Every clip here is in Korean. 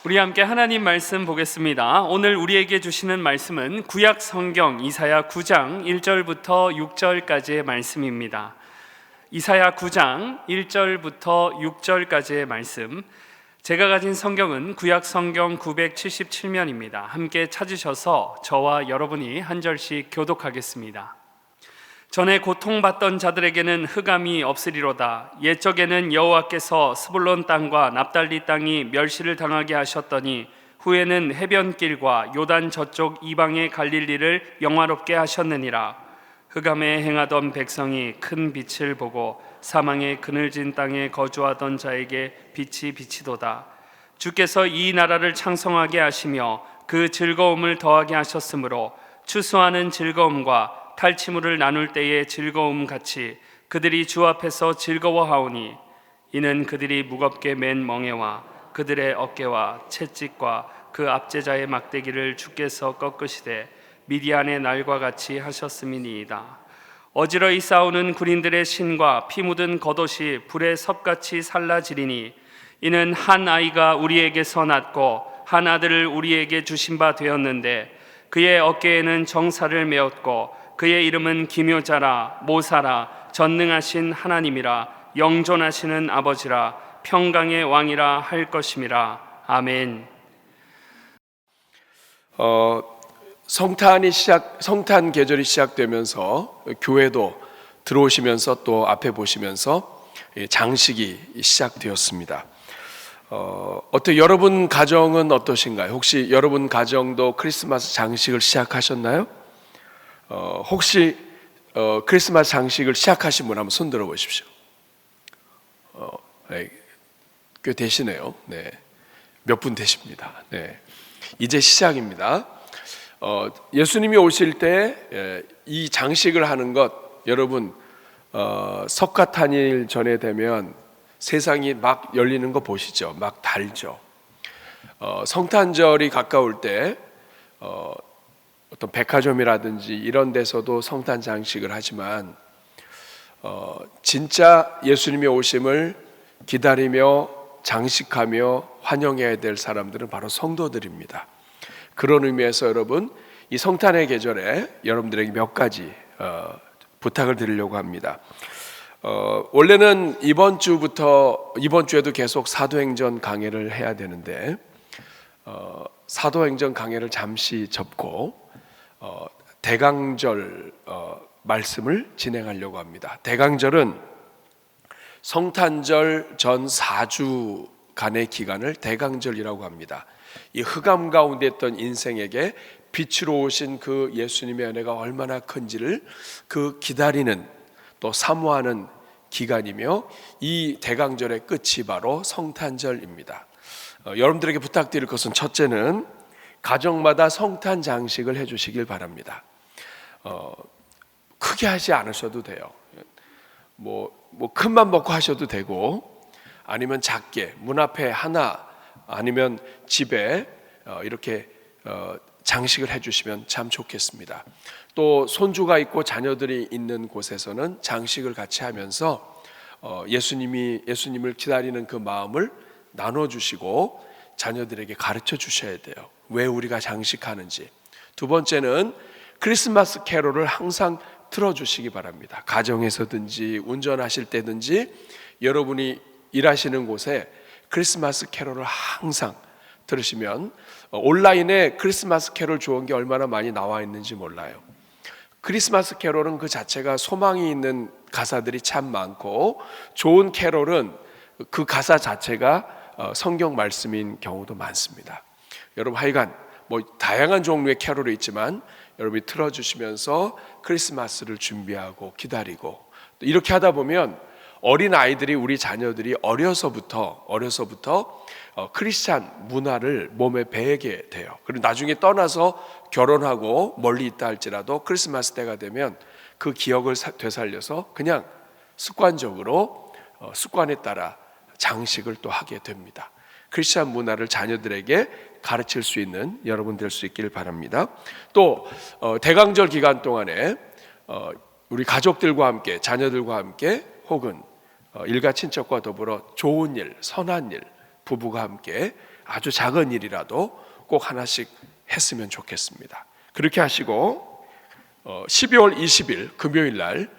우리 함께 하나님 말씀 보겠습니다. 오늘 우리에게 주시는 말씀은 구약 성경 이사야 9장 1절부터 6절까지의 말씀입니다. 이사야 9장 1절부터 6절까지의 말씀. 제가 가진 성경은 구약 성경 977면입니다. 함께 찾으셔서 저와 여러분이 한 절씩 교독하겠습니다. 전에 고통받던 자들에게는 흑암이 없으리로다. 옛적에는 여호와께서 스불론 땅과 납달리 땅이 멸시를 당하게 하셨더니 후에는 해변길과 요단 저쪽 이방의 갈릴리를 영화롭게 하셨느니라. 흑암에 행하던 백성이 큰 빛을 보고 사망의 그늘진 땅에 거주하던 자에게 빛이 비치도다. 주께서 이 나라를 창성하게 하시며 그 즐거움을 더하게 하셨으므로 추수하는 즐거움과 탈취물을 나눌 때의 즐거움 같이 그들이 주 앞에서 즐거워하오니 이는 그들이 무겁게 맨 멍에와 그들의 어깨와 채찍과 그 압제자의 막대기를 주께서 꺾으시되 미디안의 날과 같이 하셨음이니이다. 어지러이 싸우는 군인들의 신과 피 묻은 겉옷이 불에 섭같이 살라지리니 이는 한 아이가 우리에게서 낳고 한 아들을 우리에게 주신 바 되었는데 그의 어깨에는 정사를 메었고 그의 이름은 기묘자라 모사라 전능하신 하나님이라 영존하시는 아버지라 평강의 왕이라 할 것임이라. 아멘. 성탄 계절이 시작되면서 교회도 들어오시면서 또 앞에 보시면서 장식이 시작되었습니다. 어때 여러분 가정은 어떠신가요? 혹시 여러분 가정도 크리스마스 장식을 시작하셨나요? 혹시 크리스마스 장식을 시작하신 분 한번 손 들어 보십시오. 네, 꽤 되시네요. 네, 몇 분 되십니다. 네, 이제 시작입니다. 예수님이 오실 때 이 장식을 하는 것, 여러분 석가탄일 전에 되면 세상이 막 열리는 거 보시죠. 막 달죠. 성탄절이 가까울 때 어떤 백화점이라든지 이런 데서도 성탄 장식을 하지만 진짜 예수님의 오심을 기다리며 장식하며 환영해야 될 사람들은 바로 성도들입니다. 그런 의미에서 여러분 이 성탄의 계절에 여러분들에게 몇 가지 부탁을 드리려고 합니다. 원래는 이번 주에도 계속 사도행전 강해를 해야 되는데 사도행전 강해를 잠시 접고 대강절 말씀을 진행하려고 합니다. 대강절은 성탄절 전 4주간의 기간을 대강절이라고 합니다. 이 흑암 가운데 있던 인생에게 빛으로 오신 그 예수님의 은혜가 얼마나 큰지를 그 기다리는 또 사모하는 기간이며 이 대강절의 끝이 바로 성탄절입니다. 여러분들에게 부탁드릴 것은 첫째는 가정마다 성탄 장식을 해주시길 바랍니다. 크게 하지 않으셔도 돼요. 뭐 큰맘 먹고 하셔도 되고 아니면 작게 문 앞에 하나 아니면 집에 이렇게 장식을 해주시면 참 좋겠습니다. 또 손주가 있고 자녀들이 있는 곳에서는 장식을 같이 하면서 예수님을 기다리는 그 마음을 나눠주시고 자녀들에게 가르쳐 주셔야 돼요. 왜 우리가 장식하는지. 두 번째는 크리스마스 캐롤을 항상 틀어주시기 바랍니다. 가정에서든지 운전하실 때든지 여러분이 일하시는 곳에 크리스마스 캐롤을 항상 들으시면 온라인에 크리스마스 캐롤 좋은 게 얼마나 많이 나와 있는지 몰라요. 크리스마스 캐롤은 그 자체가 소망이 있는 가사들이 참 많고 좋은 캐롤은 그 가사 자체가 성경 말씀인 경우도 많습니다. 여러분 하여간 다양한 종류의 캐롤이 있지만 여러분이 틀어주시면서 크리스마스를 준비하고 기다리고 이렇게 하다 보면 어린 아이들이 우리 자녀들이 어려서부터 크리스찬 문화를 몸에 배게 돼요. 그리고 나중에 떠나서 결혼하고 멀리 있다 할지라도 크리스마스 때가 되면 그 기억을 되살려서 그냥 습관적으로 습관에 따라 장식을 또 하게 됩니다. 크리스찬 문화를 자녀들에게 가르칠 수 있는 여러분 될 수 있기를 바랍니다. 또 대강절 기간 동안에 우리 가족들과 함께 자녀들과 함께 혹은 일가 친척과 더불어 좋은 일, 선한 일 부부가 함께 아주 작은 일이라도 꼭 하나씩 했으면 좋겠습니다. 그렇게 하시고 12월 20일 금요일 날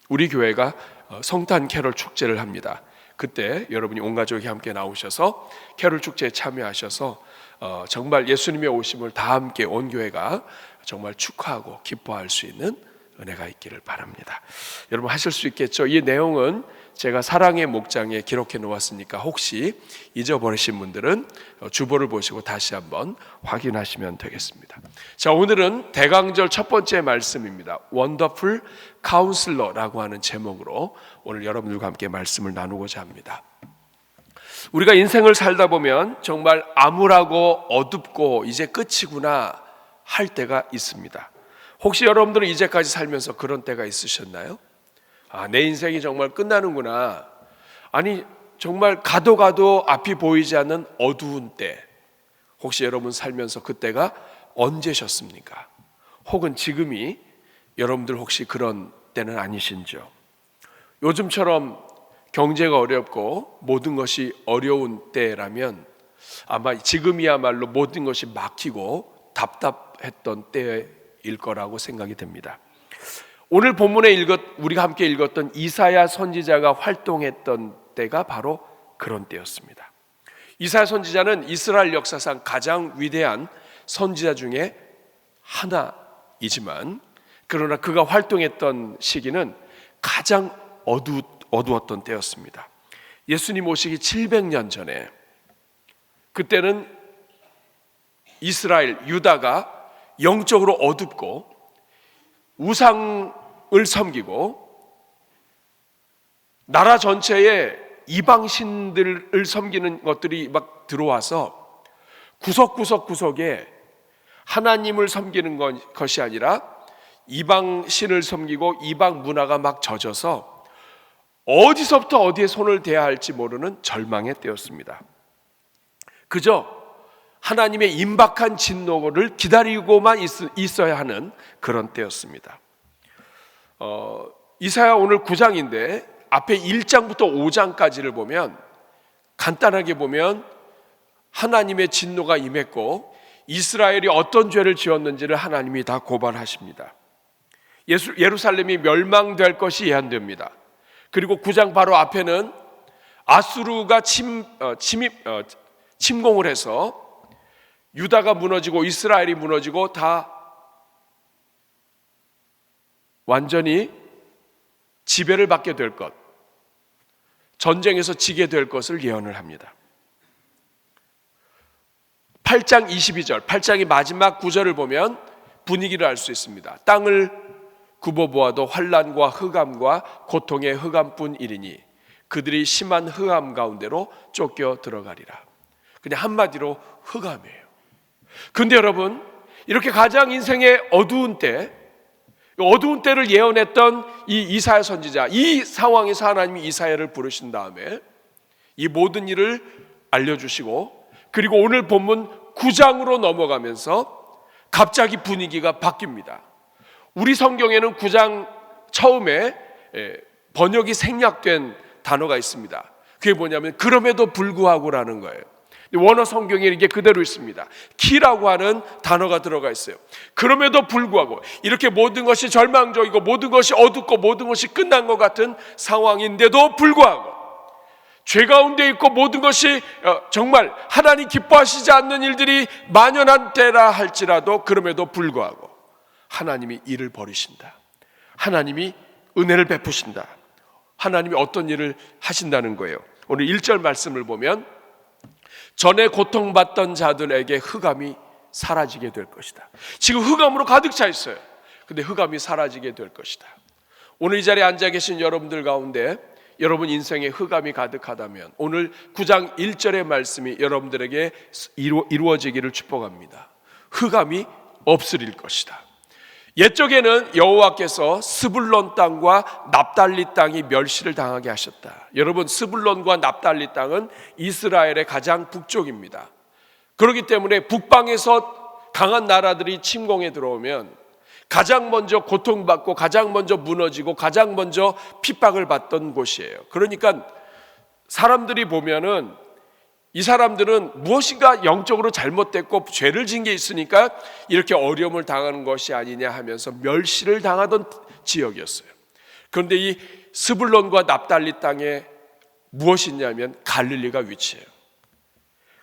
우리 교회가 성탄 캐롤 축제를 합니다. 그때 여러분이 온 가족이 함께 나오셔서 캐롤 축제에 참여하셔서 정말 예수님의 오심을 다 함께 온 교회가 정말 축하하고 기뻐할 수 있는 은혜가 있기를 바랍니다. 여러분 하실 수 있겠죠? 이 내용은 제가 사랑의 목장에 기록해 놓았으니까 혹시 잊어버리신 분들은 주보를 보시고 다시 한번 확인하시면 되겠습니다. 자, 오늘은 대강절 첫 번째 말씀입니다. 원더풀 카운슬러라고 하는 제목으로 오늘 여러분들과 함께 말씀을 나누고자 합니다. 우리가 인생을 살다 보면 정말 암울하고 어둡고 이제 끝이구나 할 때가 있습니다. 혹시 여러분들은 이제까지 살면서 그런 때가 있으셨나요? 내 인생이 정말 끝나는구나. 아니 정말 가도 앞이 보이지 않는 어두운 때, 혹시 여러분 살면서 그때가 언제셨습니까? 혹은 지금이 여러분들 혹시 그런 때는 아니신지요? 요즘처럼 경제가 어렵고 모든 것이 어려운 때라면 아마 지금이야말로 모든 것이 막히고 답답했던 때일 거라고 생각이 됩니다. 오늘 본문에 우리가 함께 읽었던 이사야 선지자가 활동했던 때가 바로 그런 때였습니다. 이사야 선지자는 이스라엘 역사상 가장 위대한 선지자 중에 하나이지만, 그러나 그가 활동했던 시기는 가장 어두웠던 때였습니다. 예수님 오시기 700년 전에, 그때는 이스라엘, 유다가 영적으로 어둡고 우상을 섬기고 나라 전체에 이방신들을 섬기는 것들이 막 들어와서 구석구석에 하나님을 섬기는 것이 아니라 이방신을 섬기고 이방 문화가 막 젖어서 어디서부터 어디에 손을 대야 할지 모르는 절망의 때였습니다. 그저 하나님의 임박한 진노를 기다리고만 있어야 하는 그런 때였습니다. 이사야 오늘 9장인데 앞에 1장부터 5장까지를 보면 간단하게 보면 하나님의 진노가 임했고 이스라엘이 어떤 죄를 지었는지를 하나님이 다 고발하십니다. 예루살렘이 멸망될 것이 예언됩니다. 그리고 9장 바로 앞에는 아수르가 침공을 해서 유다가 무너지고 이스라엘이 무너지고 다 완전히 지배를 받게 될 것, 전쟁에서 지게 될 것을 예언을 합니다. 8장 22절, 8장의 마지막 구절을 보면 분위기를 알 수 있습니다. 땅을 굽어보아도 환난과 흑암과 고통의 흑암뿐이리니 그들이 심한 흑암 가운데로 쫓겨 들어가리라. 그냥 한마디로 흑암이에요. 근데 여러분, 이렇게 가장 인생의 어두운 때를 예언했던 이 이사야 선지자, 이 상황에서 하나님이 이사야를 부르신 다음에 이 모든 일을 알려주시고, 그리고 오늘 본문 9장으로 넘어가면서 갑자기 분위기가 바뀝니다. 우리 성경에는 9장 처음에 번역이 생략된 단어가 있습니다. 그게 뭐냐면 그럼에도 불구하고라는 거예요. 원어 성경에 이게 그대로 있습니다. 키라고 하는 단어가 들어가 있어요. 그럼에도 불구하고, 이렇게 모든 것이 절망적이고 모든 것이 어둡고 모든 것이 끝난 것 같은 상황인데도 불구하고, 죄 가운데 있고 모든 것이 정말 하나님 기뻐하시지 않는 일들이 만연한 때라 할지라도 그럼에도 불구하고 하나님이 일을 벌이신다. 하나님이 은혜를 베푸신다. 하나님이 어떤 일을 하신다는 거예요. 오늘 1절 말씀을 보면 전에 고통받던 자들에게 흑암이 사라지게 될 것이다. 지금 흑암으로 가득 차 있어요. 근데 흑암이 사라지게 될 것이다. 오늘 이 자리에 앉아 계신 여러분들 가운데 여러분 인생에 흑암이 가득하다면 오늘 9장 1절의 말씀이 여러분들에게 이루어지기를 축복합니다. 흑암이 없으릴 것이다. 옛적에는 여호와께서 스불론 땅과 납달리 땅이 멸시를 당하게 하셨다. 여러분, 스불론과 납달리 땅은 이스라엘의 가장 북쪽입니다. 그렇기 때문에 북방에서 강한 나라들이 침공에 들어오면 가장 먼저 고통받고 가장 먼저 무너지고 가장 먼저 핍박을 받던 곳이에요. 그러니까 사람들이 보면은 이 사람들은 무엇인가 영적으로 잘못됐고 죄를 지은 게 있으니까 이렇게 어려움을 당하는 것이 아니냐 하면서 멸시를 당하던 지역이었어요. 그런데 이 스불론과 납달리 땅에 무엇이 있냐면 갈릴리가 위치해요.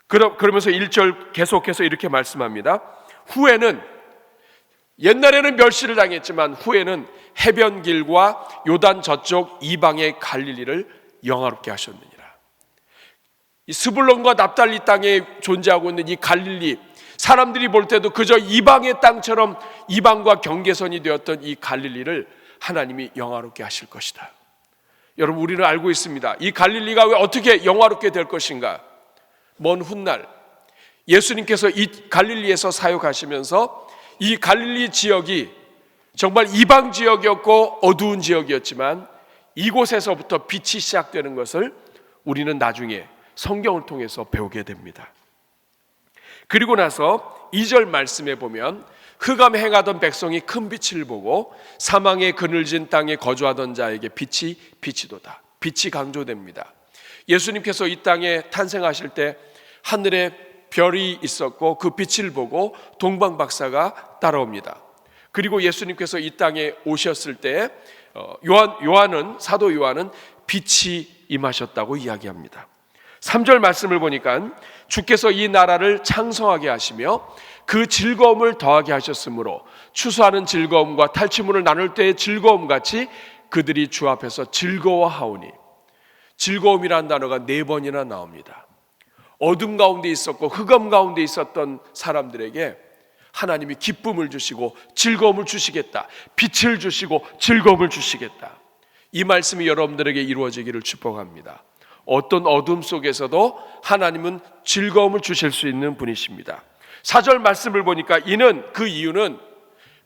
그러면서 1절 계속해서 이렇게 말씀합니다. 후에는, 옛날에는 멸시를 당했지만 후에는 해변길과 요단 저쪽 이방의 갈릴리를 영화롭게 하셨느니라. 이 스불론과 납달리 땅에 존재하고 있는 이 갈릴리, 사람들이 볼 때도 그저 이방의 땅처럼 이방과 경계선이 되었던 이 갈릴리를 하나님이 영화롭게 하실 것이다. 여러분, 우리는 알고 있습니다. 이 갈릴리가 왜 어떻게 영화롭게 될 것인가? 먼 훗날 예수님께서 이 갈릴리에서 사역하시면서 이 갈릴리 지역이 정말 이방 지역이었고 어두운 지역이었지만 이곳에서부터 빛이 시작되는 것을 우리는 나중에 성경을 통해서 배우게 됩니다. 그리고 나서 2절 말씀에 보면 흑암 행하던 백성이 큰 빛을 보고 사망의 그늘진 땅에 거주하던 자에게 빛이 비치도다. 빛이 강조됩니다. 예수님께서 이 땅에 탄생하실 때 하늘에 별이 있었고 그 빛을 보고 동방박사가 따라옵니다. 그리고 예수님께서 이 땅에 오셨을 때 사도 요한은 빛이 임하셨다고 이야기합니다. 3절 말씀을 보니까 주께서 이 나라를 창성하게 하시며 그 즐거움을 더하게 하셨으므로 추수하는 즐거움과 탈취물을 나눌 때의 즐거움 같이 그들이 주 앞에서 즐거워하오니, 즐거움이라는 단어가 4번이나 나옵니다. 어둠 가운데 있었고 흑암 가운데 있었던 사람들에게 하나님이 기쁨을 주시고 즐거움을 주시겠다, 빛을 주시고 즐거움을 주시겠다. 이 말씀이 여러분들에게 이루어지기를 축복합니다. 어떤 어둠 속에서도 하나님은 즐거움을 주실 수 있는 분이십니다. 4절 말씀을 보니까 그 이유는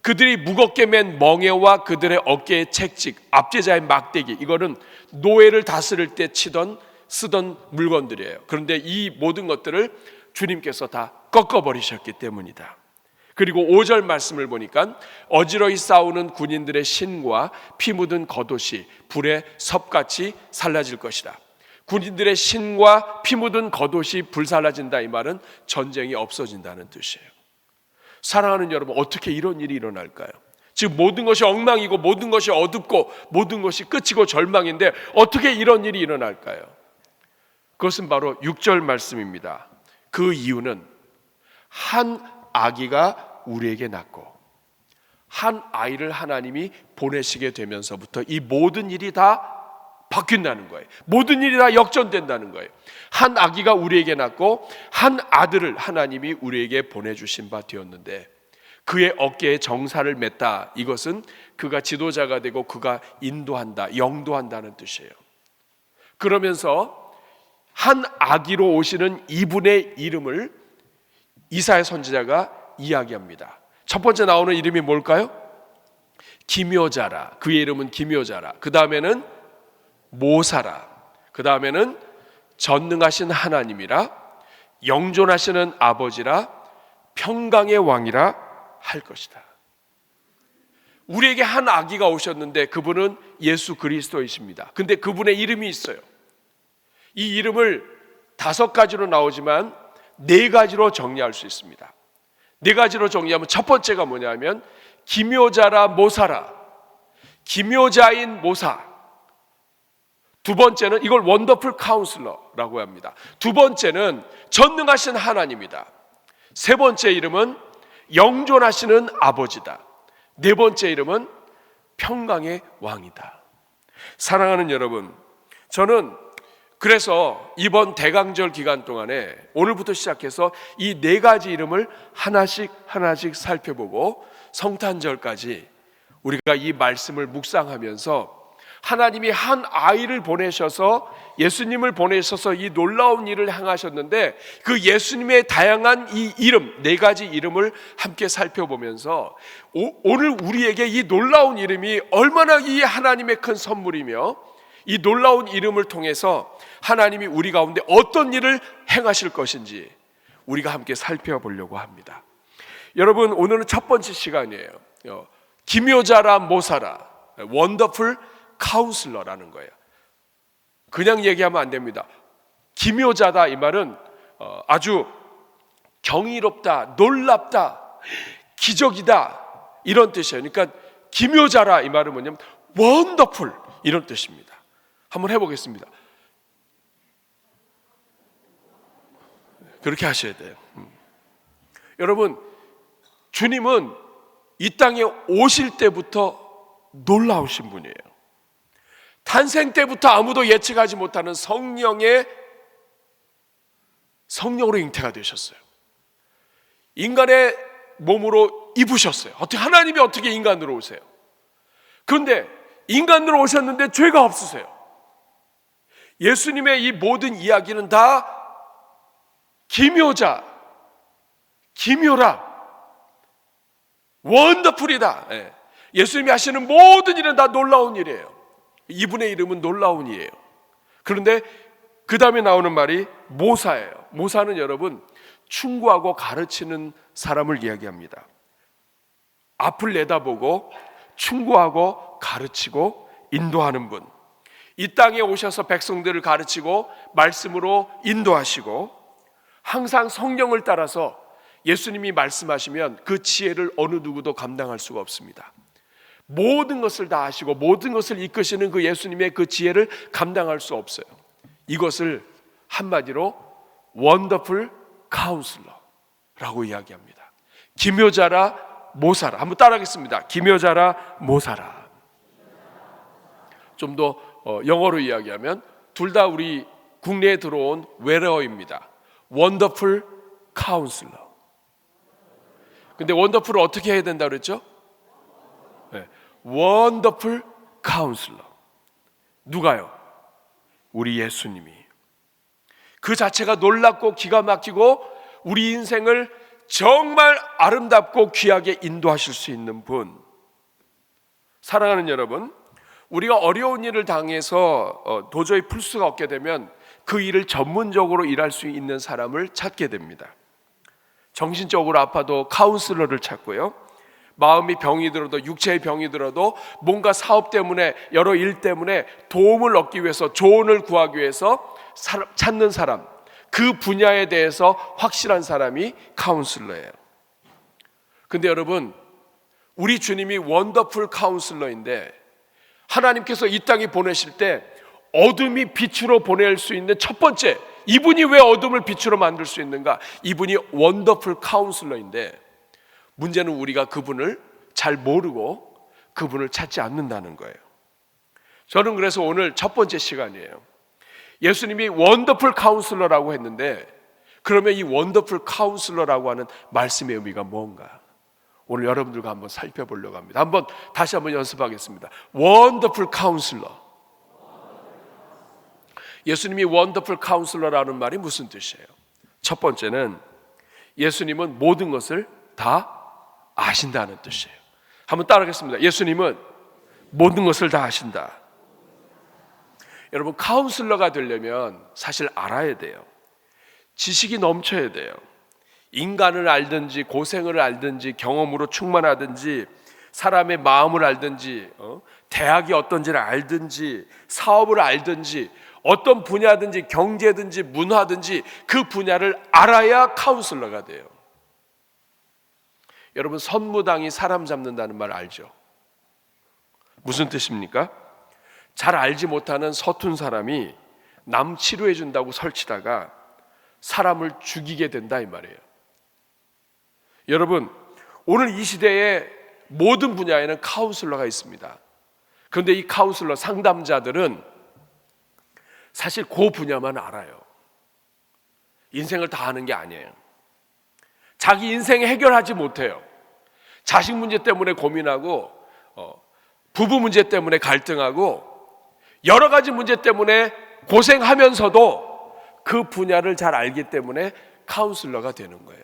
그들이 무겁게 맨 멍에와 그들의 어깨의 채찍, 압제자의 막대기, 이거는 노예를 다스릴 때 쓰던 물건들이에요. 그런데 이 모든 것들을 주님께서 다 꺾어버리셨기 때문이다. 그리고 5절 말씀을 보니까 어지러이 싸우는 군인들의 신과 피 묻은 겉옷이 불에 섭같이 살라질 것이다. 군인들의 신과 피 묻은 겉옷이 불살라진다, 이 말은 전쟁이 없어진다는 뜻이에요. 사랑하는 여러분, 어떻게 이런 일이 일어날까요? 지금 모든 것이 엉망이고 모든 것이 어둡고 모든 것이 끝이고 절망인데 어떻게 이런 일이 일어날까요? 그것은 바로 6절 말씀입니다. 그 이유는 한 아기가 우리에게 낳고 한 아이를 하나님이 보내시게 되면서부터 이 모든 일이 다 바뀐다는 거예요. 모든 일이 다 역전된다는 거예요. 한 아기가 우리에게 낳고 한 아들을 하나님이 우리에게 보내주신 바 되었는데 그의 어깨에 정사를 맸다. 이것은 그가 지도자가 되고 그가 인도한다, 영도한다는 뜻이에요. 그러면서 한 아기로 오시는 이분의 이름을 이사야 선지자가 이야기합니다. 첫 번째 나오는 이름이 뭘까요? 기묘자라. 그의 이름은 기묘자라. 그 다음에는 모사라. 그 다음에는 전능하신 하나님이라, 영존하시는 아버지라, 평강의 왕이라 할 것이다. 우리에게 한 아기가 오셨는데 그분은 예수 그리스도이십니다. 근데 그분의 이름이 있어요. 이 이름을 5가지로 나오지만 4가지로 정리할 수 있습니다. 4가지로 정리하면 첫 번째가 뭐냐면 기묘자라 모사라, 기묘자인 모사. 두 번째는 이걸 원더풀 카운슬러라고 합니다. 두 번째는 전능하신 하나님이다. 세 번째 이름은 영존하시는 아버지다. 네 번째 이름은 평강의 왕이다. 사랑하는 여러분, 저는 그래서 이번 대강절 기간 동안에 오늘부터 시작해서 이 4가지 이름을 하나씩 살펴보고 성탄절까지 우리가 이 말씀을 묵상하면서 하나님이 한 아이를 보내셔서, 예수님을 보내셔서 이 놀라운 일을 행하셨는데 그 예수님의 다양한 이 이름, 4가지 이름을 함께 살펴보면서 오늘 우리에게 이 놀라운 이름이 얼마나 이 하나님의 큰 선물이며 이 놀라운 이름을 통해서 하나님이 우리 가운데 어떤 일을 행하실 것인지 우리가 함께 살펴보려고 합니다. 여러분, 오늘은 첫 번째 시간이에요. 기묘자라 모사라, 원더풀 카운슬러라는 거예요. 그냥 얘기하면 안 됩니다. 기묘자다, 이 말은 아주 경이롭다, 놀랍다, 기적이다 이런 뜻이에요. 그러니까 기묘자라 이 말은 뭐냐면 원더풀 이런 뜻입니다. 한번 해보겠습니다. 그렇게 하셔야 돼요. 여러분, 주님은 이 땅에 오실 때부터 놀라우신 분이에요. 탄생 때부터 아무도 예측하지 못하는 성령으로 잉태가 되셨어요. 인간의 몸으로 입으셨어요. 하나님이 어떻게 인간으로 오세요? 그런데 인간으로 오셨는데 죄가 없으세요. 예수님의 이 모든 이야기는 다 기묘자, 기묘라, 원더풀이다. 예수님이 하시는 모든 일은 다 놀라운 일이에요. 이분의 이름은 놀라운 일이에요. 그런데 그 다음에 나오는 말이 모사예요. 모사는 여러분 충고하고 가르치는 사람을 이야기합니다. 앞을 내다보고 충고하고 가르치고 인도하는 분. 이 땅에 오셔서 백성들을 가르치고 말씀으로 인도하시고 항상 성령을 따라서 예수님이 말씀하시면 그 지혜를 어느 누구도 감당할 수가 없습니다. 모든 것을 다 아시고 모든 것을 이끄시는 그 예수님의 그 지혜를 감당할 수 없어요. 이것을 한마디로 원더풀 카운슬러라고 이야기합니다. 기묘자라 모사라. 한번 따라하겠습니다. 기묘자라 모사라. 좀 더 영어로 이야기하면 둘 다 우리 국내에 들어온 외래어입니다. 원더풀 카운슬러. 근데 원더풀을 어떻게 해야 된다고 그랬죠? 원더풀 카운슬러. 누가요? 우리 예수님이. 그 자체가 놀랍고 기가 막히고 우리 인생을 정말 아름답고 귀하게 인도하실 수 있는 분. 사랑하는 여러분, 우리가 어려운 일을 당해서 도저히 풀 수가 없게 되면 그 일을 전문적으로 일할 수 있는 사람을 찾게 됩니다. 정신적으로 아파도 카운슬러를 찾고요, 마음이 병이 들어도 육체의 병이 들어도 뭔가 사업 때문에 여러 일 때문에 도움을 얻기 위해서 조언을 구하기 위해서 찾는 사람, 그 분야에 대해서 확실한 사람이 카운슬러예요. 근데 여러분, 우리 주님이 원더풀 카운슬러인데 하나님께서 이 땅에 보내실 때 어둠이 빛으로 보낼 수 있는 첫 번째, 이분이 왜 어둠을 빛으로 만들 수 있는가? 이분이 원더풀 카운슬러인데 문제는 우리가 그분을 잘 모르고 그분을 찾지 않는다는 거예요. 저는 그래서 오늘 첫 번째 시간이에요. 예수님이 원더풀 카운슬러라고 했는데 그러면 이 원더풀 카운슬러라고 하는 말씀의 의미가 뭔가? 오늘 여러분들과 한번 살펴보려고 합니다. 다시 한번 연습하겠습니다. 원더풀 카운슬러. 예수님이 원더풀 카운슬러라는 말이 무슨 뜻이에요? 첫 번째는 예수님은 모든 것을 다 아신다는 뜻이에요. 한번 따라하겠습니다. 예수님은 모든 것을 다 아신다. 여러분, 카운슬러가 되려면 사실 알아야 돼요. 지식이 넘쳐야 돼요. 인간을 알든지 고생을 알든지 경험으로 충만하든지 사람의 마음을 알든지 대학이 어떤지를 알든지 사업을 알든지 어떤 분야든지 경제든지 문화든지 그 분야를 알아야 카운슬러가 돼요. 여러분, 선무당이 사람 잡는다는 말 알죠? 무슨 뜻입니까? 잘 알지 못하는 서툰 사람이 남 치료해 준다고 설치다가 사람을 죽이게 된다 이 말이에요. 여러분, 오늘 이 시대에 모든 분야에는 카운슬러가 있습니다. 그런데 이 카운슬러 상담자들은 사실 그 분야만 알아요. 인생을 다 아는 게 아니에요. 자기 인생 해결하지 못해요. 자식 문제 때문에 고민하고 부부 문제 때문에 갈등하고 여러 가지 문제 때문에 고생하면서도 그 분야를 잘 알기 때문에 카운슬러가 되는 거예요.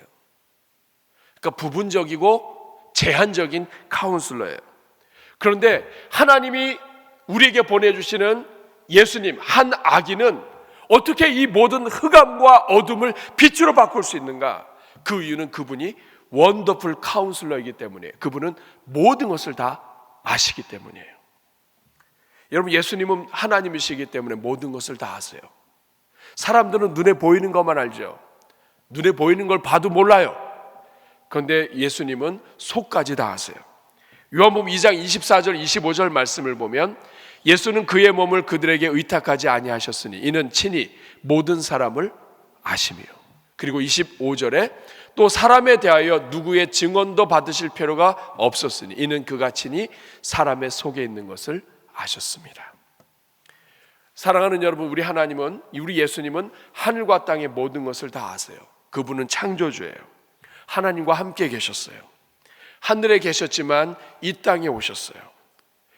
그러니까 부분적이고 제한적인 카운슬러예요. 그런데 하나님이 우리에게 보내주시는 예수님 한 아기는 어떻게 이 모든 흑암과 어둠을 빛으로 바꿀 수 있는가? 그 이유는 그분이 원더풀 카운슬러이기 때문이에요. 그분은 모든 것을 다 아시기 때문이에요. 여러분, 예수님은 하나님이시기 때문에 모든 것을 다 아세요. 사람들은 눈에 보이는 것만 알죠. 눈에 보이는 걸 봐도 몰라요. 그런데 예수님은 속까지 다 아세요. 요한복음 2장 24절 25절 말씀을 보면 예수는 그의 몸을 그들에게 의탁하지 아니하셨으니 이는 친히 모든 사람을 아심이요. 그리고 25절에 또 사람에 대하여 누구의 증언도 받으실 필요가 없었으니 이는 그가 친히 사람의 속에 있는 것을 아셨습니다. 사랑하는 여러분, 우리 하나님은, 우리 예수님은 하늘과 땅의 모든 것을 다 아세요. 그분은 창조주예요. 하나님과 함께 계셨어요. 하늘에 계셨지만 이 땅에 오셨어요.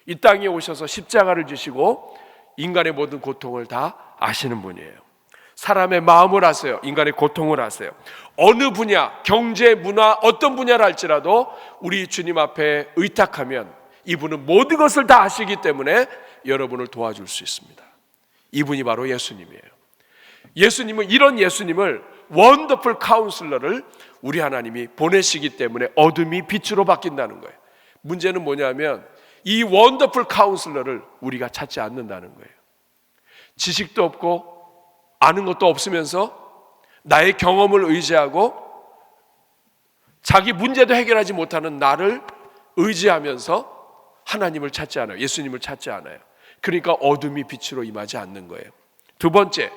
이 땅에 오셔서 십자가를 지시고 인간의 모든 고통을 다 아시는 분이에요. 사람의 마음을 아세요. 인간의 고통을 아세요. 어느 분야, 경제, 문화, 어떤 분야를 할지라도 우리 주님 앞에 의탁하면 이분은 모든 것을 다 아시기 때문에 여러분을 도와줄 수 있습니다. 이분이 바로 예수님이에요. 예수님은, 이런 예수님을, 원더풀 카운슬러를 우리 하나님이 보내시기 때문에 어둠이 빛으로 바뀐다는 거예요. 문제는 뭐냐면 이 원더풀 카운슬러를 우리가 찾지 않는다는 거예요. 지식도 없고 아는 것도 없으면서 나의 경험을 의지하고 자기 문제도 해결하지 못하는 나를 의지하면서 하나님을 찾지 않아요. 예수님을 찾지 않아요. 그러니까 어둠이 빛으로 임하지 않는 거예요. 두 번째,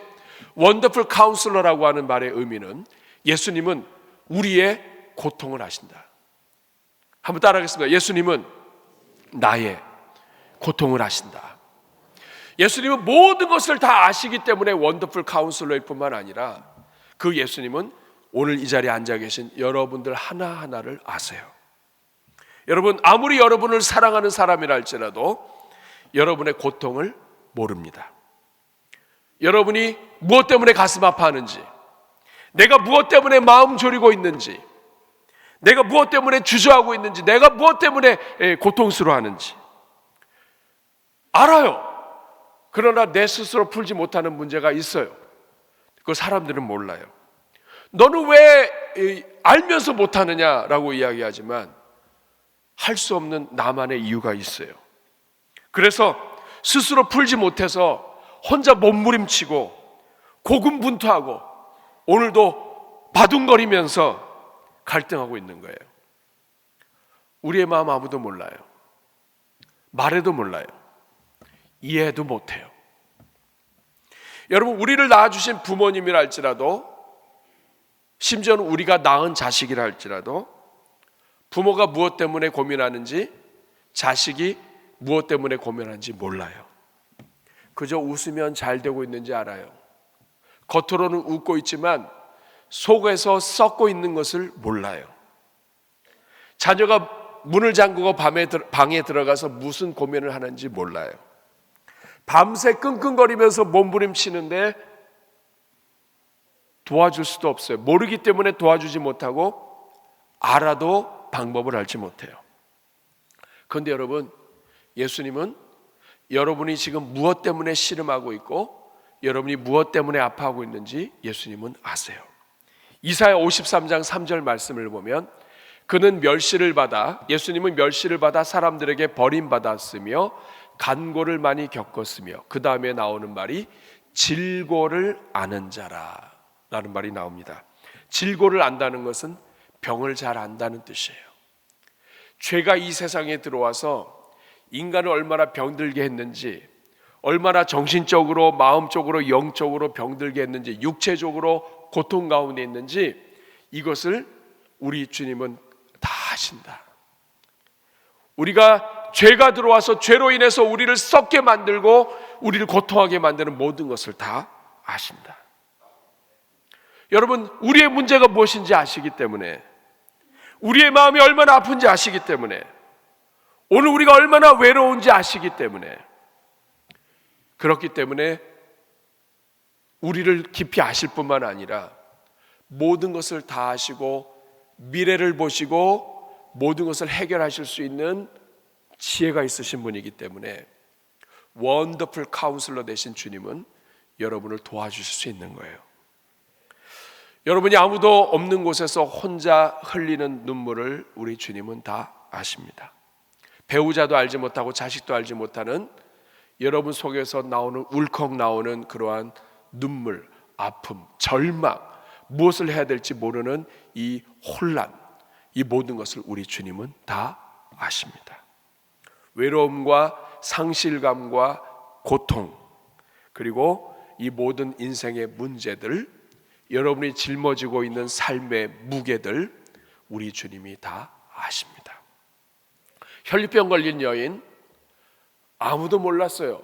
원더풀 카운슬러라고 하는 말의 의미는 예수님은 우리의 고통을 아신다. 한번 따라하겠습니다. 예수님은 나의 고통을 아신다. 예수님은 모든 것을 다 아시기 때문에 원더풀 카운슬러일 뿐만 아니라 그 예수님은 오늘 이 자리에 앉아 계신 여러분들 하나하나를 아세요. 여러분, 아무리 여러분을 사랑하는 사람이라 할지라도 여러분의 고통을 모릅니다. 여러분이 무엇 때문에 가슴 아파하는지, 내가 무엇 때문에 마음 졸이고 있는지, 내가 무엇 때문에 주저하고 있는지, 내가 무엇 때문에 고통스러워하는지 알아요. 그러나 내 스스로 풀지 못하는 문제가 있어요. 그걸 사람들은 몰라요. 너는 왜 알면서 못하느냐라고 이야기하지만 할 수 없는 나만의 이유가 있어요. 그래서 스스로 풀지 못해서 혼자 몸부림치고 고군분투하고 오늘도 바둥거리면서 갈등하고 있는 거예요. 우리의 마음 아무도 몰라요. 말해도 몰라요. 이해도 못해요. 여러분, 우리를 낳아주신 부모님이라 할지라도, 심지어는 우리가 낳은 자식이라 할지라도 부모가 무엇 때문에 고민하는지, 자식이 무엇 때문에 고민하는지 몰라요. 그저 웃으면 잘 되고 있는지 알아요. 겉으로는 웃고 있지만 속에서 썩고 있는 것을 몰라요. 자녀가 문을 잠그고 방에 들어가서 무슨 고민을 하는지 몰라요. 밤새 끙끙거리면서 몸부림치는데 도와줄 수도 없어요. 모르기 때문에 도와주지 못하고 알아도 방법을 알지 못해요. 그런데 여러분, 예수님은 여러분이 지금 무엇 때문에 씨름하고 있고 여러분이 무엇 때문에 아파하고 있는지 예수님은 아세요. 이사야 53장 3절 말씀을 보면 그는 멸시를 받아, 예수님은 멸시를 받아 사람들에게 버림받았으며 간고를 많이 겪었으며, 그 다음에 나오는 말이 질고를 아는 자라 라는 말이 나옵니다. 질고를 안다는 것은 병을 잘 안다는 뜻이에요. 죄가 이 세상에 들어와서 인간을 얼마나 병들게 했는지, 얼마나 정신적으로, 마음적으로, 영적으로 병들게 했는지, 육체적으로 고통 가운데 있는지, 이것을 우리 주님은 다 아신다. 우리가 죄가 들어와서 죄로 인해서 우리를 썩게 만들고 우리를 고통하게 만드는 모든 것을 다 아신다. 여러분, 우리의 문제가 무엇인지 아시기 때문에, 우리의 마음이 얼마나 아픈지 아시기 때문에, 오늘 우리가 얼마나 외로운지 아시기 때문에, 그렇기 때문에 우리를 깊이 아실 뿐만 아니라 모든 것을 다 아시고 미래를 보시고 모든 것을 해결하실 수 있는 지혜가 있으신 분이기 때문에 원더풀 카운슬러 되신 주님은 여러분을 도와주실 수 있는 거예요. 여러분이 아무도 없는 곳에서 혼자 흘리는 눈물을 우리 주님은 다 아십니다. 배우자도 알지 못하고 자식도 알지 못하는 여러분 속에서 나오는, 울컥 나오는 그러한 눈물, 아픔, 절망, 무엇을 해야 될지 모르는 이 혼란, 이 모든 것을 우리 주님은 다 아십니다. 외로움과 상실감과 고통, 그리고 이 모든 인생의 문제들, 여러분이 짊어지고 있는 삶의 무게들, 우리 주님이 다 아십니다. 혈류병 걸린 여인, 아무도 몰랐어요.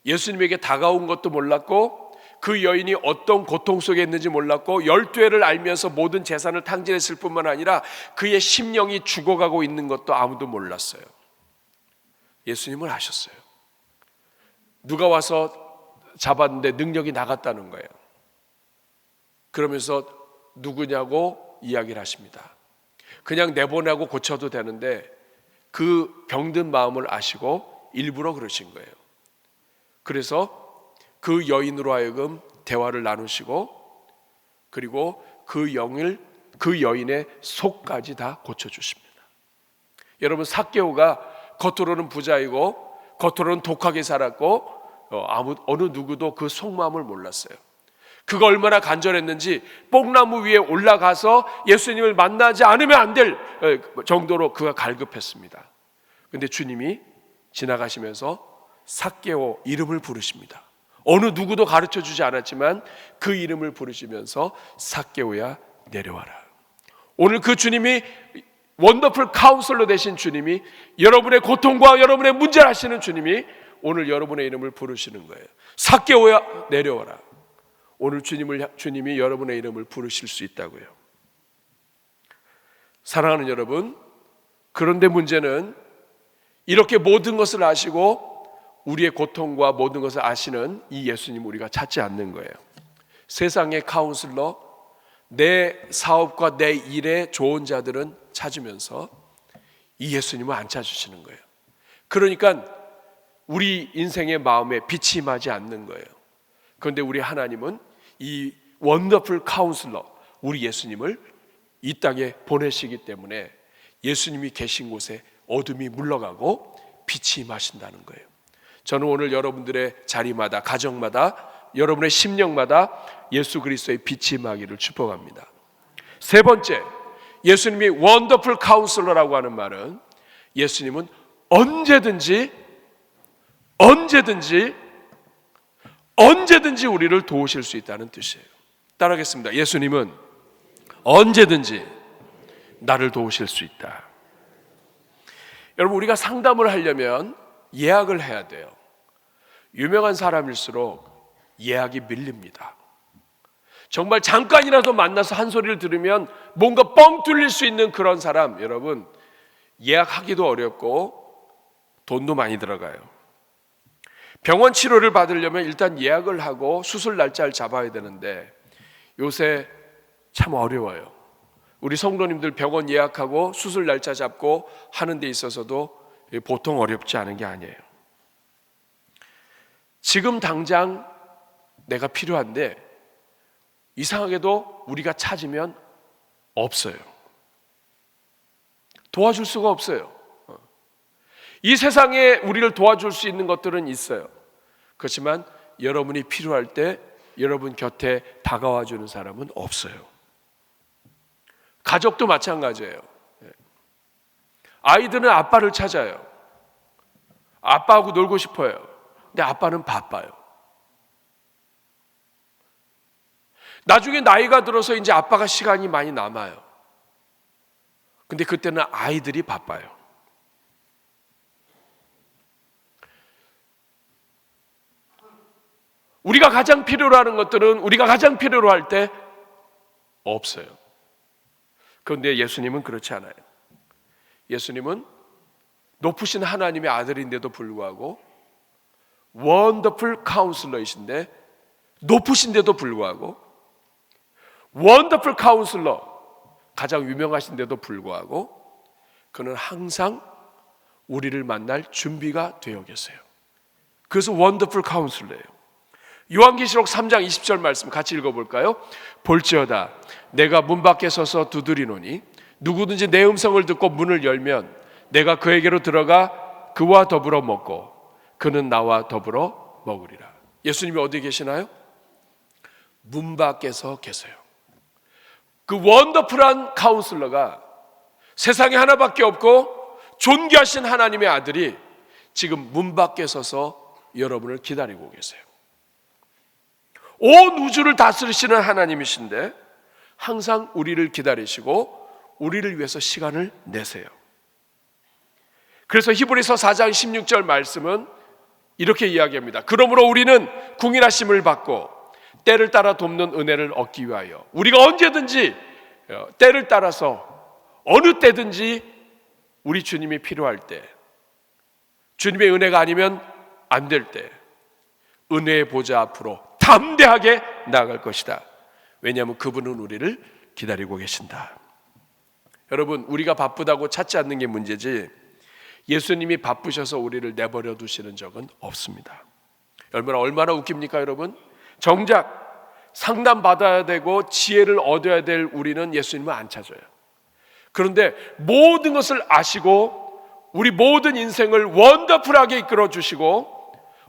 예수님에게 다가온 것도 몰랐고, 그 여인이 어떤 고통 속에 있는지 몰랐고, 12회를 알면서 모든 재산을 탕진했을 뿐만 아니라 그의 심령이 죽어가고 있는 것도 아무도 몰랐어요. 예수님을 아셨어요. 누가 와서 잡았는데 능력이 나갔다는 거예요. 그러면서 누구냐고 이야기를 하십니다. 그냥 내보내고 고쳐도 되는데 그 병든 마음을 아시고 일부러 그러신 거예요. 그래서 그 여인으로 하여금 대화를 나누시고, 그리고 그 여인의 속까지 다 고쳐주십니다. 여러분, 삭개오가 겉으로는 부자이고 겉으로는 독하게 살았고 어느 누구도 그 속마음을 몰랐어요. 그가 얼마나 간절했는지 뽕나무 위에 올라가서 예수님을 만나지 않으면 안 될 정도로 그가 갈급했습니다. 그런데 주님이 지나가시면서 삭개오 이름을 부르십니다. 어느 누구도 가르쳐주지 않았지만 그 이름을 부르시면서 삭개오야 내려와라. 오늘 그 주님이, 원더풀 카운슬러 되신 주님이, 여러분의 고통과 여러분의 문제를 아시는 주님이 오늘 여러분의 이름을 부르시는 거예요. 삭개오야 내려와라. 오늘 주님이 여러분의 이름을 부르실 수 있다고요. 사랑하는 여러분, 그런데 문제는 이렇게 모든 것을 아시고 우리의 고통과 모든 것을 아시는 이 예수님 우리가 찾지 않는 거예요. 세상의 카운슬러, 내 사업과 내 일에 좋은 자들은 찾으면서 이 예수님을 안 찾으시는 거예요. 그러니까 우리 인생의 마음에 빛이 임하지 않는 거예요. 그런데 우리 하나님은 이 원더풀 카운슬러, 우리 예수님을 이 땅에 보내시기 때문에 예수님이 계신 곳에 어둠이 물러가고 빛이 임하신다는 거예요. 저는 오늘 여러분들의 자리마다, 가정마다, 여러분의 심령마다 예수 그리스도의 빛이 임하기를 축복합니다. 세 번째, 예수님이 원더풀 카운슬러라고 하는 말은 예수님은 언제든지 우리를 도우실 수 있다는 뜻이에요. 따라하겠습니다. 예수님은 언제든지 나를 도우실 수 있다. 여러분, 우리가 상담을 하려면 예약을 해야 돼요. 유명한 사람일수록 예약이 밀립니다. 정말 잠깐이라도 만나서 한 소리를 들으면 뭔가 뻥 뚫릴 수 있는 그런 사람, 여러분, 예약하기도 어렵고 돈도 많이 들어가요. 병원 치료를 받으려면 일단 예약을 하고 수술 날짜를 잡아야 되는데 요새 참 어려워요. 우리 성도님들 병원 예약하고 수술 날짜 잡고 하는 데 있어서도 보통 어렵지 않은 게 아니에요. 지금 당장 내가 필요한데 이상하게도 우리가 찾으면 없어요. 도와줄 수가 없어요. 이 세상에 우리를 도와줄 수 있는 것들은 있어요. 그렇지만 여러분이 필요할 때 여러분 곁에 다가와 주는 사람은 없어요. 가족도 마찬가지예요. 아이들은 아빠를 찾아요. 아빠하고 놀고 싶어요. 근데 아빠는 바빠요. 나중에 나이가 들어서 이제 아빠가 시간이 많이 남아요. 근데 그때는 아이들이 바빠요. 우리가 가장 필요로 하는 것들은 우리가 가장 필요로 할 때 없어요. 그런데 예수님은 그렇지 않아요. 예수님은 높으신 하나님의 아들인데도 불구하고 원더풀 카운슬러이신데, 높으신데도 불구하고 원더풀 카운슬러, 가장 유명하신데도 불구하고 그는 항상 우리를 만날 준비가 되어 계세요. 그래서 원더풀 카운슬러예요. 요한계시록 3장 20절 말씀 같이 읽어볼까요? 볼지어다 내가 문 밖에 서서 두드리노니 누구든지 내 음성을 듣고 문을 열면 내가 그에게로 들어가 그와 더불어 먹고 그는 나와 더불어 먹으리라. 예수님이 어디 계시나요? 문 밖에서 계세요. 그 원더풀한 카운슬러가 세상에 하나밖에 없고 존귀하신 하나님의 아들이 지금 문 밖에 서서 여러분을 기다리고 계세요. 온 우주를 다스리시는 하나님이신데 항상 우리를 기다리시고 우리를 위해서 시간을 내세요. 그래서 히브리서 4장 16절 말씀은 이렇게 이야기합니다. 그러므로 우리는 궁일하심을 받고 때를 따라 돕는 은혜를 얻기 위하여 우리가 언제든지 때를 따라서 어느 때든지 우리 주님이 필요할 때, 주님의 은혜가 아니면 안 될 때 은혜의 보좌 앞으로 담대하게 나아갈 것이다. 왜냐하면 그분은 우리를 기다리고 계신다. 여러분, 우리가 바쁘다고 찾지 않는 게 문제지 예수님이 바쁘셔서 우리를 내버려 두시는 적은 없습니다. 얼마나 웃깁니까 여러분? 정작 상담받아야 되고 지혜를 얻어야 될 우리는 예수님을 안 찾아요. 그런데 모든 것을 아시고 우리 모든 인생을 원더풀하게 이끌어 주시고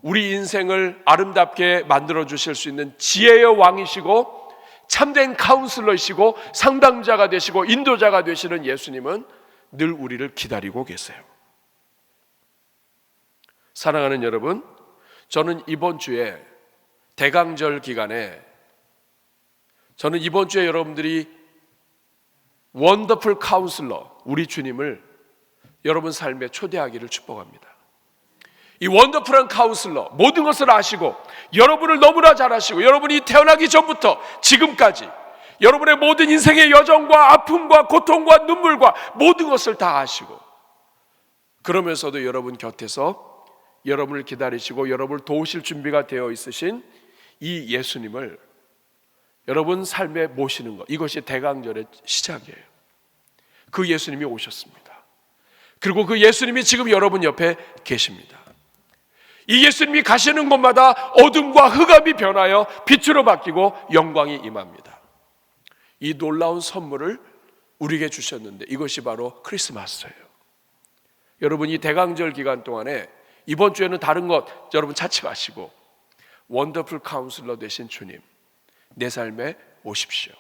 우리 인생을 아름답게 만들어 주실 수 있는 지혜의 왕이시고 참된 카운슬러이시고 상담자가 되시고 인도자가 되시는 예수님은 늘 우리를 기다리고 계세요. 사랑하는 여러분, 저는 이번 주에 대강절 기간에 여러분들이 원더풀 카운슬러 우리 주님을 여러분 삶에 초대하기를 축복합니다. 이 원더풀한 카운슬러, 모든 것을 아시고 여러분을 너무나 잘 아시고 여러분이 태어나기 전부터 지금까지 여러분의 모든 인생의 여정과 아픔과 고통과 눈물과 모든 것을 다 아시고 그러면서도 여러분 곁에서 여러분을 기다리시고 여러분을 도우실 준비가 되어 있으신 이 예수님을 여러분 삶에 모시는 것, 이것이 대강절의 시작이에요. 그 예수님이 오셨습니다. 그리고 그 예수님이 지금 여러분 옆에 계십니다. 이 예수님이 가시는 곳마다 어둠과 흑암이 변하여 빛으로 바뀌고 영광이 임합니다. 이 놀라운 선물을 우리에게 주셨는데 이것이 바로 크리스마스예요. 여러분, 이 대강절 기간 동안에 이번 주에는 다른 것 여러분 찾지 마시고 원더풀 카운슬러 되신 주님 내 삶에 오십시오.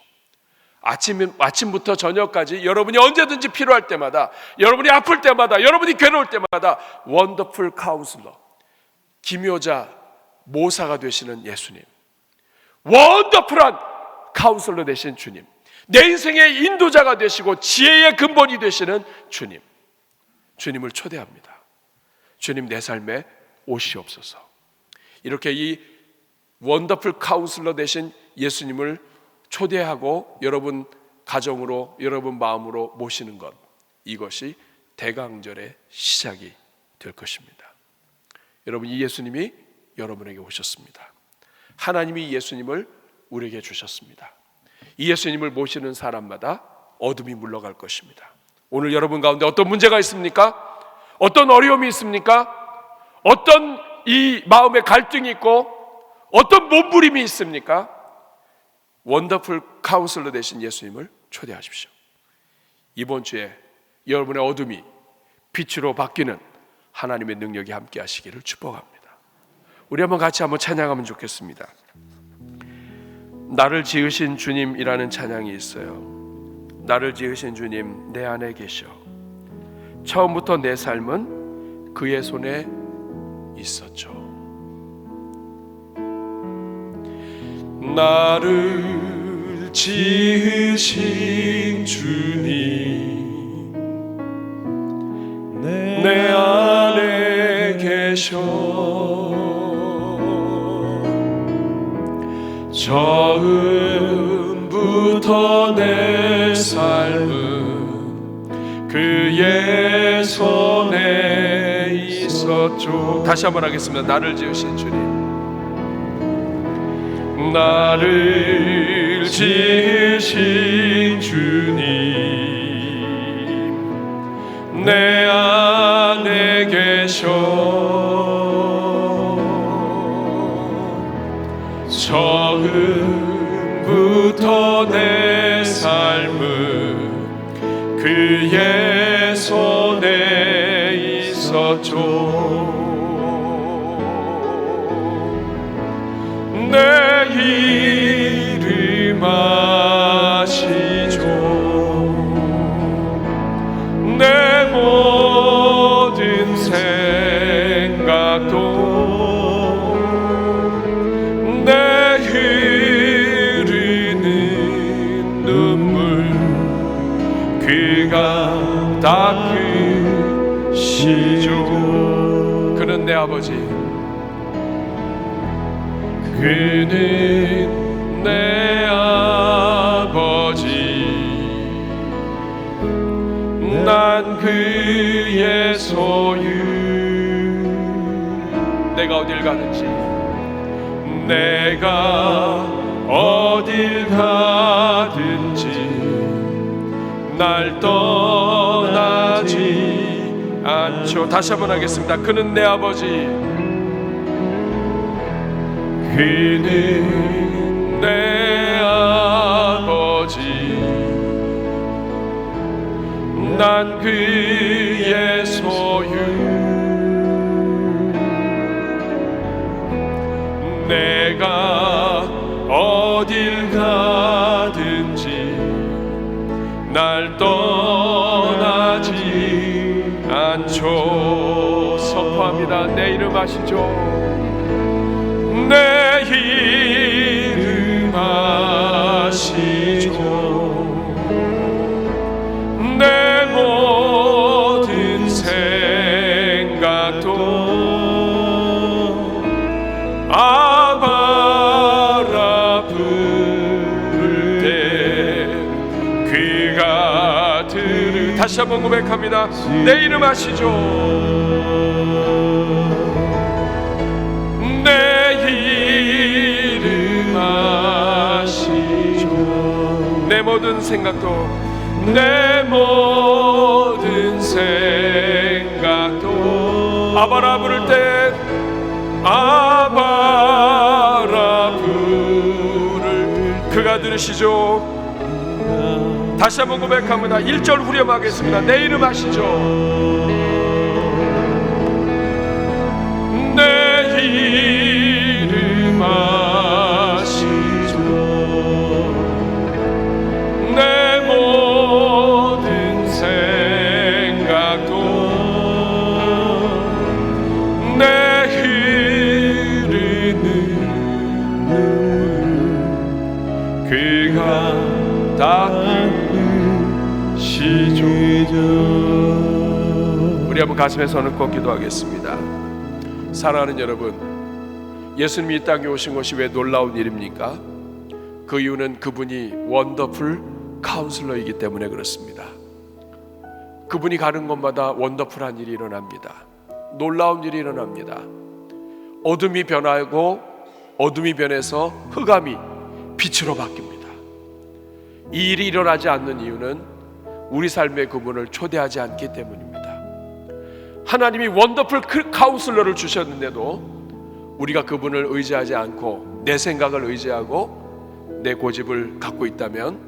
아침부터 저녁까지 여러분이 언제든지 필요할 때마다, 여러분이 아플 때마다, 여러분이 괴로울 때마다 원더풀 카운슬러, 기묘자, 모사가 되시는 예수님, 원더풀한 카운슬러 되신 주님, 내 인생의 인도자가 되시고 지혜의 근본이 되시는 주님, 주님을 초대합니다. 주님 내 삶에 오시옵소서. 이렇게 이 원더풀 카운슬러 되신 예수님을 초대하고 여러분 가정으로, 여러분 마음으로 모시는 것, 이것이 대강절의 시작이 될 것입니다. 여러분, 이 예수님이 여러분에게 오셨습니다. 하나님이 예수님을 우리에게 주셨습니다. 이 예수님을 모시는 사람마다 어둠이 물러갈 것입니다. 오늘 여러분 가운데 어떤 문제가 있습니까? 어떤 어려움이 있습니까? 어떤 이 마음의 갈등이 있고 어떤 몸부림이 있습니까? 원더풀 카운슬러 되신 예수님을 초대하십시오. 이번 주에 여러분의 어둠이 빛으로 바뀌는 하나님의 능력이 함께 하시기를 축복합니다. 우리 한번 같이 한번 찬양하면 좋겠습니다. 나를 지으신 주님이라는 찬양이 있어요. 나를 지으신 주님 내 안에 계셔. 처음부터 내 삶은 그의 손에 있었죠. 나를 지으신 주님 내 안에 계셔. 처음부터 내 삶은 그의 손에 있었죠. 다시 한번 하겠습니다. 나를 지으신 주님, 나를 지으신 주님 내 안에 계셔. 처음부터 내 삶은 그의 손에 있었죠. 내 이름 아시죠. 그가 닦으시죠. 그는 내 아버지, 그는 내 아버지, 난 그의 소유. 내가 어딜 가든지, 내가 어딜 가든지 날 떠나지 않죠. 다시 한번 하겠습니다. 그는 내 아버지, 그는 내 아버지, 난 그의 소유. 내가 어딜 가든지 날 떠나지 않죠. 선포합니다. 내 이름 아시죠? 내 이름 아시죠? 내 모든 생각도 아바라 부를 때 그가 다시 한번 고백합니다. 내 이름 아시죠? 내 이름 아시죠? 내 모든 생각도, 내 모든 생각도 아바라 부를 때 아바라 부를 그가 들으시죠. 다시 한번 고백합니다. 1절 후렴하겠습니다. 내 이름 아시죠? 내 이름 아시죠? 내 모든 생각도 내 흐르는 눈물 그가 닦으시죠. 우리 한번 가슴에 손을 꼭 기도하겠습니다. 사랑하는 여러분, 예수님이 이 땅에 오신 것이 왜 놀라운 일입니까? 그 이유는 그분이 원더풀 카운슬러이기 때문에 그렇습니다. 그분이 가는 곳마다 원더풀한 일이 일어납니다. 놀라운 일이 일어납니다. 어둠이 변하고 어둠이 변해서 흑암이 빛으로 바뀝니다. 이 일이 일어나지 않는 이유는 우리 삶에 그분을 초대하지 않기 때문입니다. 하나님이 원더풀 카운슬러를 주셨는데도 우리가 그분을 의지하지 않고 내 생각을 의지하고 내 고집을 갖고 있다면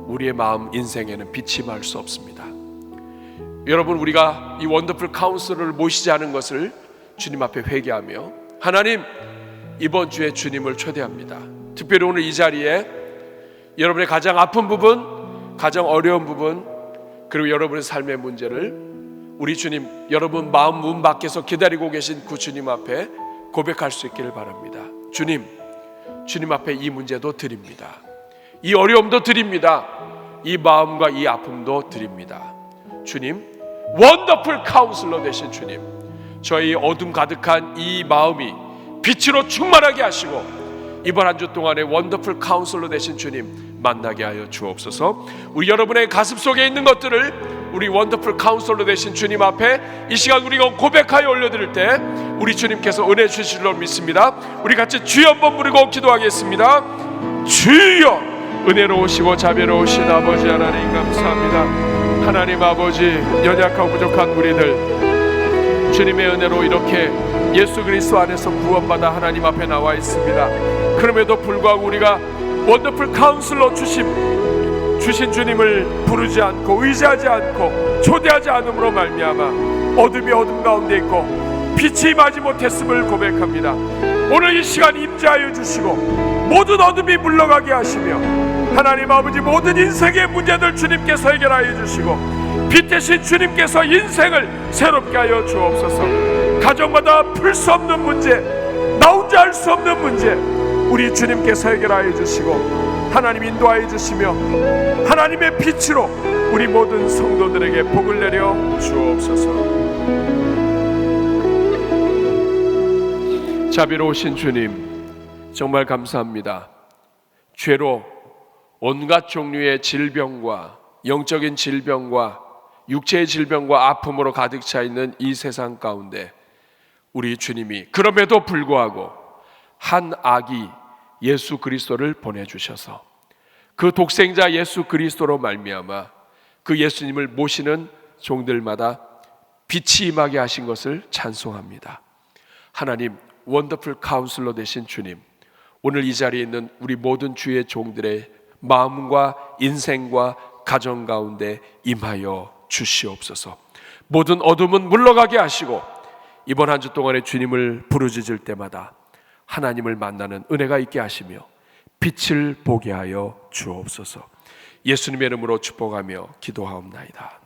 우리의 마음 인생에는 빛이 말 수 없습니다. 여러분, 우리가 이 원더풀 카운슬러를 모시지 않은 것을 주님 앞에 회개하며 하나님, 이번 주에 주님을 초대합니다. 특별히 오늘 이 자리에 여러분의 가장 아픈 부분, 가장 어려운 부분, 그리고 여러분의 삶의 문제를 우리 주님, 여러분 마음 문 밖에서 기다리고 계신 그 주님 앞에 고백할 수 있기를 바랍니다. 주님, 주님 앞에 이 문제도 드립니다. 이 어려움도 드립니다. 이 마음과 이 아픔도 드립니다. 주님, 원더풀 카운슬러 되신 주님, 저희 어둠 가득한 이 마음이 빛으로 충만하게 하시고 이번 한 주 동안에 원더풀 카운슬러 되신 주님 만나게 하여 주옵소서. 우리 여러분의 가슴 속에 있는 것들을 우리 원더풀 카운슬러 되신 주님 앞에 이 시간 우리가 고백하여 올려드릴 때 우리 주님께서 은혜 주실 줄 믿습니다. 우리 같이 주여 한번 부르고 기도하겠습니다. 주여, 은혜로우시고 자비로우신 아버지 하나님 감사합니다. 하나님 아버지, 연약하고 부족한 우리들 주님의 은혜로 이렇게 예수 그리스도 안에서 구원받아 하나님 앞에 나와 있습니다. 그럼에도 불구하고 우리가 원더풀 카운슬러 주신 주님을 부르지 않고 의지하지 않고 초대하지 않음으로 말미암아 어둠이 어둠 가운데 있고 빛이 임하지 못했음을 고백합니다. 오늘 이 시간 임재하여 주시고 모든 어둠이 물러가게 하시며 하나님 아버지, 모든 인생의 문제들 주님께서 해결하여 주시고 빛 대신 주님께서 인생을 새롭게 하여 주옵소서. 가정마다 풀 수 없는 문제, 나 혼자 할 수 없는 문제 우리 주님께서 해결하여 주시고 하나님 인도하여 주시며 하나님의 빛으로 우리 모든 성도들에게 복을 내려 주옵소서. 자비로우신 주님, 정말 감사합니다. 죄로 온갖 종류의 질병과 영적인 질병과 육체의 질병과 아픔으로 가득 차 있는 이 세상 가운데 우리 주님이 그럼에도 불구하고 한 아기 예수 그리스도를 보내주셔서 그 독생자 예수 그리스도로 말미암아 그 예수님을 모시는 종들마다 빛이 임하게 하신 것을 찬송합니다. 하나님, 원더풀 카운슬러 되신 주님, 오늘 이 자리에 있는 우리 모든 주의 종들의 마음과 인생과 가정 가운데 임하여 주시옵소서. 모든 어둠은 물러가게 하시고 이번 한 주 동안에 주님을 부르짖을 때마다 하나님을 만나는 은혜가 있게 하시며 빛을 보게 하여 주옵소서. 예수님의 이름으로 축복하며 기도하옵나이다.